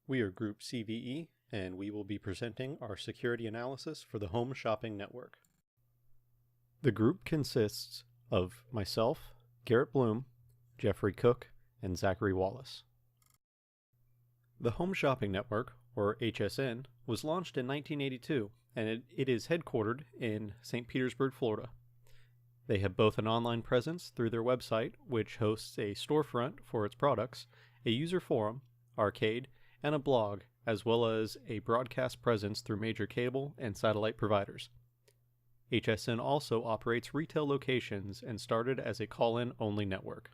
We are Group CVE, and we will be presenting our security analysis for the home shopping network. The group consists of myself, Garrett Bloom, Jeffrey Cook, and Zachary Wallace. The Home Shopping Network, or HSN, was launched in 1982, and it is headquartered in St. Petersburg, Florida. They have both an online presence through their website, which hosts a storefront for its products, a user forum, arcade, and a blog, as well as a broadcast presence through major cable and satellite providers. HSN also operates retail locations and started as a call-in only network.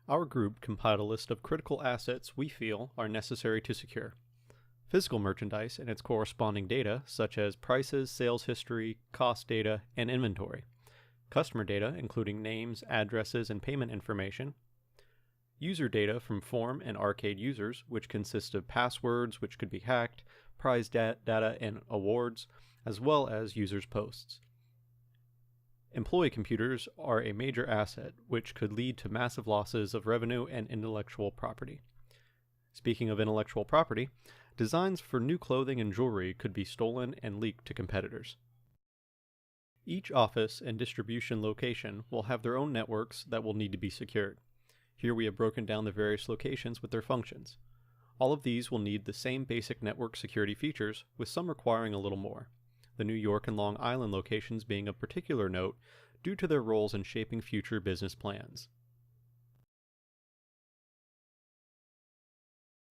Our group compiled a list of critical assets we feel are necessary to secure. Physical merchandise and its corresponding data, such as prices, sales history, cost data, and inventory. Customer data, including names, addresses, and payment information. User data from forum and arcade users, which consist of passwords which could be hacked, prize data and awards, as well as users' posts. Employee computers are a major asset, which could lead to massive losses of revenue and intellectual property. Speaking of intellectual property, designs for new clothing and jewelry could be stolen and leaked to competitors. Each office and distribution location will have their own networks that will need to be secured. Here we have broken down the various locations with their functions. All of these will need the same basic network security features, with some requiring a little more. The New York and Long Island locations being of particular note due to their roles in shaping future business plans.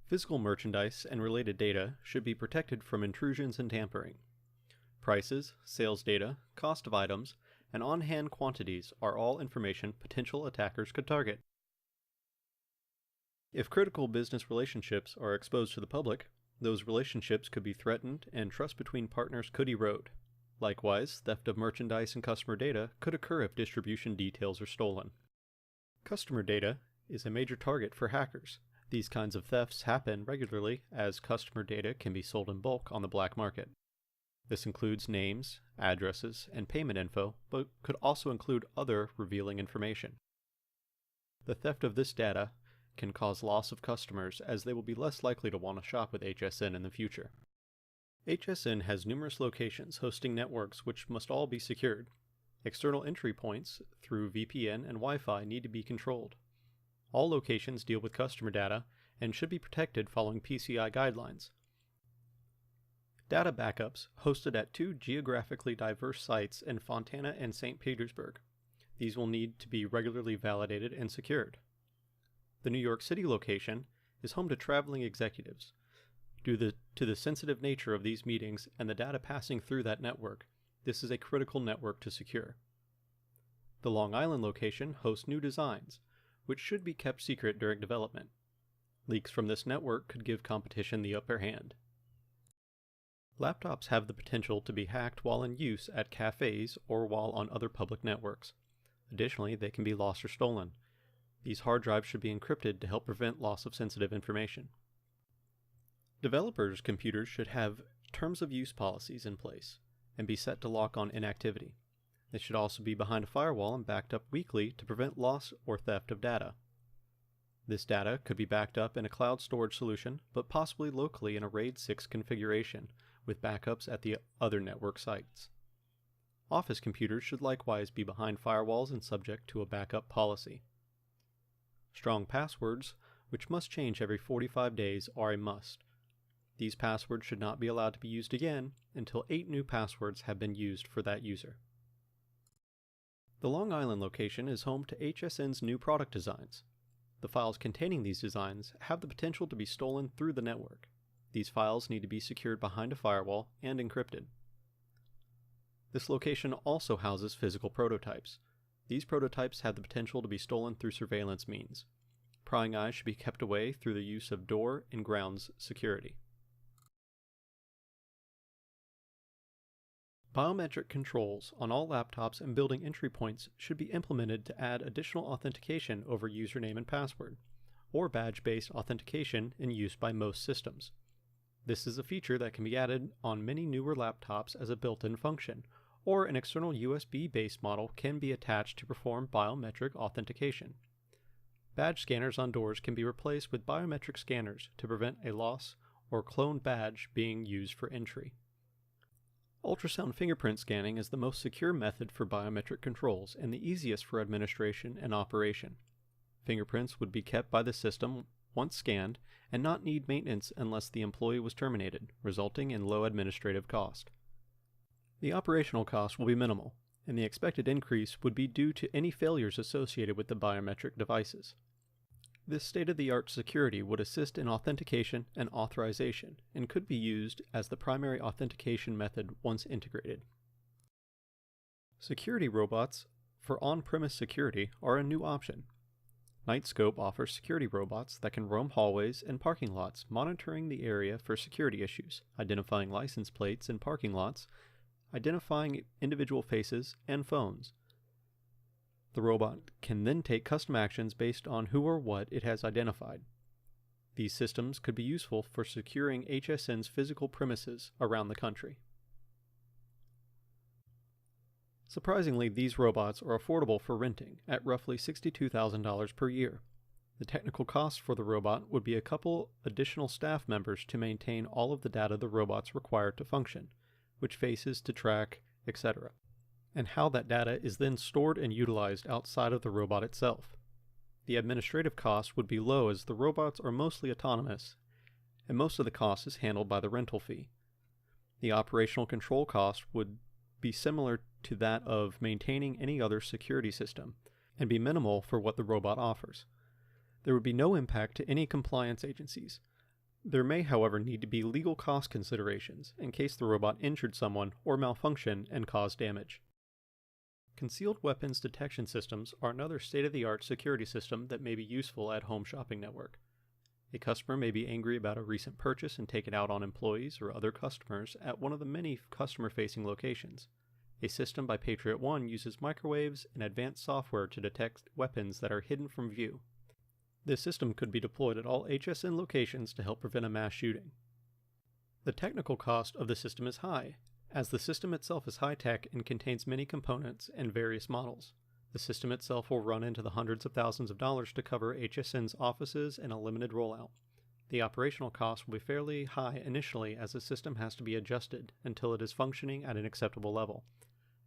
Physical merchandise and related data should be protected from intrusions and tampering. Prices, sales data, cost of items, and on-hand quantities are all information potential attackers could target. If critical business relationships are exposed to the public, those relationships could be threatened and trust between partners could erode. Likewise, theft of merchandise and customer data could occur if distribution details are stolen. Customer data is a major target for hackers. These kinds of thefts happen regularly as customer data can be sold in bulk on the black market. This includes names, addresses, and payment info, but could also include other revealing information. The theft of this data can cause loss of customers as they will be less likely to want to shop with HSN in the future. HSN has numerous locations hosting networks which must all be secured. External entry points through VPN and Wi-Fi need to be controlled. All locations deal with customer data and should be protected following PCI guidelines. Data backups hosted at two geographically diverse sites in Fontana and St. Petersburg. These will need to be regularly validated and secured. The New York City location is home to traveling executives. Due to the sensitive nature of these meetings and the data passing through that network, this is a critical network to secure. The Long Island location hosts new designs, which should be kept secret during development. Leaks from this network could give competition the upper hand. Laptops have the potential to be hacked while in use at cafes or while on other public networks. Additionally, they can be lost or stolen. These hard drives should be encrypted to help prevent loss of sensitive information. Developers' computers should have terms of use policies in place and be set to lock on inactivity. They should also be behind a firewall and backed up weekly to prevent loss or theft of data. This data could be backed up in a cloud storage solution, but possibly locally in a RAID 6 configuration with backups at the other network sites. Office computers should likewise be behind firewalls and subject to a backup policy. Strong passwords, which must change every 45 days, are a must. These passwords should not be allowed to be used again until 8 new passwords have been used for that user. The Long Island location is home to HSN's new product designs. The files containing these designs have the potential to be stolen through the network. These files need to be secured behind a firewall and encrypted. This location also houses physical prototypes. These prototypes have the potential to be stolen through surveillance means. Prying eyes should be kept away through the use of door and grounds security. Biometric controls on all laptops and building entry points should be implemented to add additional authentication over username and password, or badge-based authentication in use by most systems. This is a feature that can be added on many newer laptops as a built-in function, or an external USB-based model can be attached to perform biometric authentication. Badge scanners on doors can be replaced with biometric scanners to prevent a loss or cloned badge being used for entry. Ultrasound fingerprint scanning is the most secure method for biometric controls and the easiest for administration and operation. Fingerprints would be kept by the system once scanned and not need maintenance unless the employee was terminated, resulting in low administrative cost. The operational cost will be minimal, and the expected increase would be due to any failures associated with the biometric devices. This state-of-the-art security would assist in authentication and authorization and could be used as the primary authentication method once integrated. Security robots for on-premise security are a new option. Nightscope offers security robots that can roam hallways and parking lots, monitoring the area for security issues, identifying license plates in parking lots, identifying individual faces and phones. The robot can then take custom actions based on who or what it has identified. These systems could be useful for securing HSN's physical premises around the country. Surprisingly, these robots are affordable for renting at roughly $62,000 per year. The technical cost for the robot would be a couple additional staff members to maintain all of the data the robots require to function, which faces to track, etc., and how that data is then stored and utilized outside of the robot itself. The administrative cost would be low as the robots are mostly autonomous, and most of the cost is handled by the rental fee. The operational control cost would be similar to that of maintaining any other security system, and be minimal for what the robot offers. There would be no impact to any compliance agencies. There may, however, need to be legal cost considerations in case the robot injured someone or malfunctioned and caused damage. Concealed weapons detection systems are another state-of-the-art security system that may be useful at home shopping network. A customer may be angry about a recent purchase and take it out on employees or other customers at one of the many customer-facing locations. A system by Patriot One uses microwaves and advanced software to detect weapons that are hidden from view. This system could be deployed at all HSN locations to help prevent a mass shooting. The technical cost of the system is high, as the system itself is high-tech and contains many components and various models. The system itself will run into the hundreds of thousands of dollars to cover HSN's offices and a limited rollout. The operational cost will be fairly high initially as the system has to be adjusted until it is functioning at an acceptable level.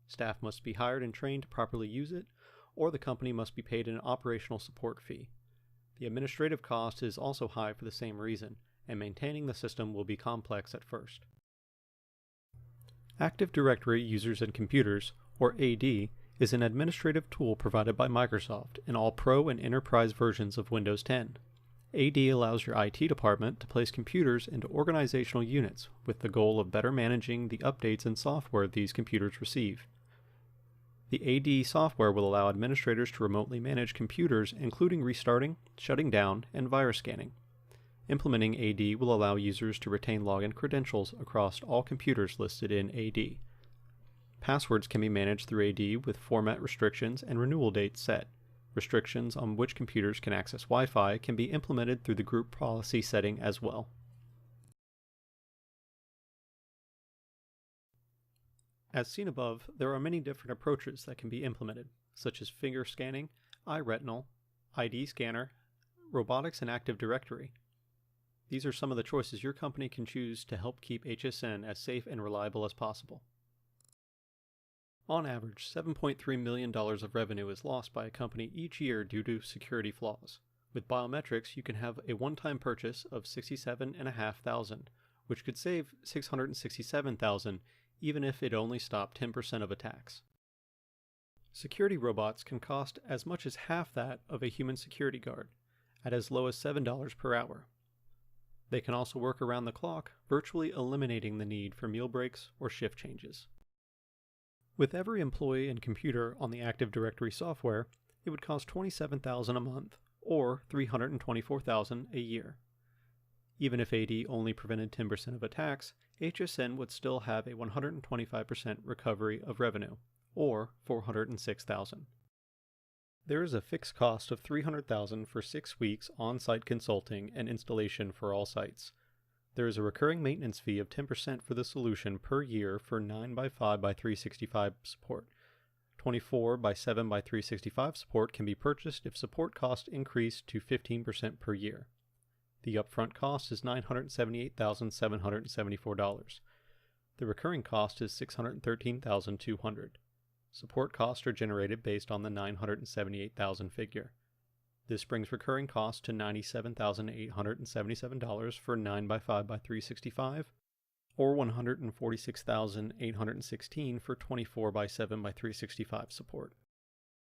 Staff must be hired and trained to properly use it, or the company must be paid an operational support fee. The administrative cost is also high for the same reason, and maintaining the system will be complex at first. Active Directory Users and Computers, or AD, is an administrative tool provided by Microsoft in all Pro and Enterprise versions of Windows 10. AD allows your IT department to place computers into organizational units with the goal of better managing the updates and software these computers receive. The AD software will allow administrators to remotely manage computers, including restarting, shutting down, and virus scanning. Implementing AD will allow users to retain login credentials across all computers listed in AD. Passwords can be managed through AD with format restrictions and renewal dates set. Restrictions on which computers can access Wi-Fi can be implemented through the group policy setting as well. As seen above, there are many different approaches that can be implemented, such as finger scanning, iRetinal, ID scanner, robotics, and Active Directory. These are some of the choices your company can choose to help keep HSN as safe and reliable as possible. On average, $7.3 million of revenue is lost by a company each year due to security flaws. With biometrics, you can have a one-time purchase of $67,500, which could save $667,000 even if it only stopped 10% of attacks. Security robots can cost as much as half that of a human security guard, at as low as $7 per hour. They can also work around the clock, virtually eliminating the need for meal breaks or shift changes. With every employee and computer on the Active Directory software, it would cost $27,000 a month, or $324,000 a year. Even if AD only prevented 10% of attacks, HSN would still have a 125% recovery of revenue, or $406,000. There is a fixed cost of $300,000 for 6 weeks on-site consulting and installation for all sites. There is a recurring maintenance fee of 10% for the solution per year for 9x5x365 support, 24 by 7 by 365 support can be purchased if support cost increased to 15% per year. The upfront cost is $978,774. The recurring cost is $613,200. Support costs are generated based on the $978,000 figure. This brings recurring costs to $97,877 for 9 by 5 by 365, or $146,816 for 24 by 7 by 365 support.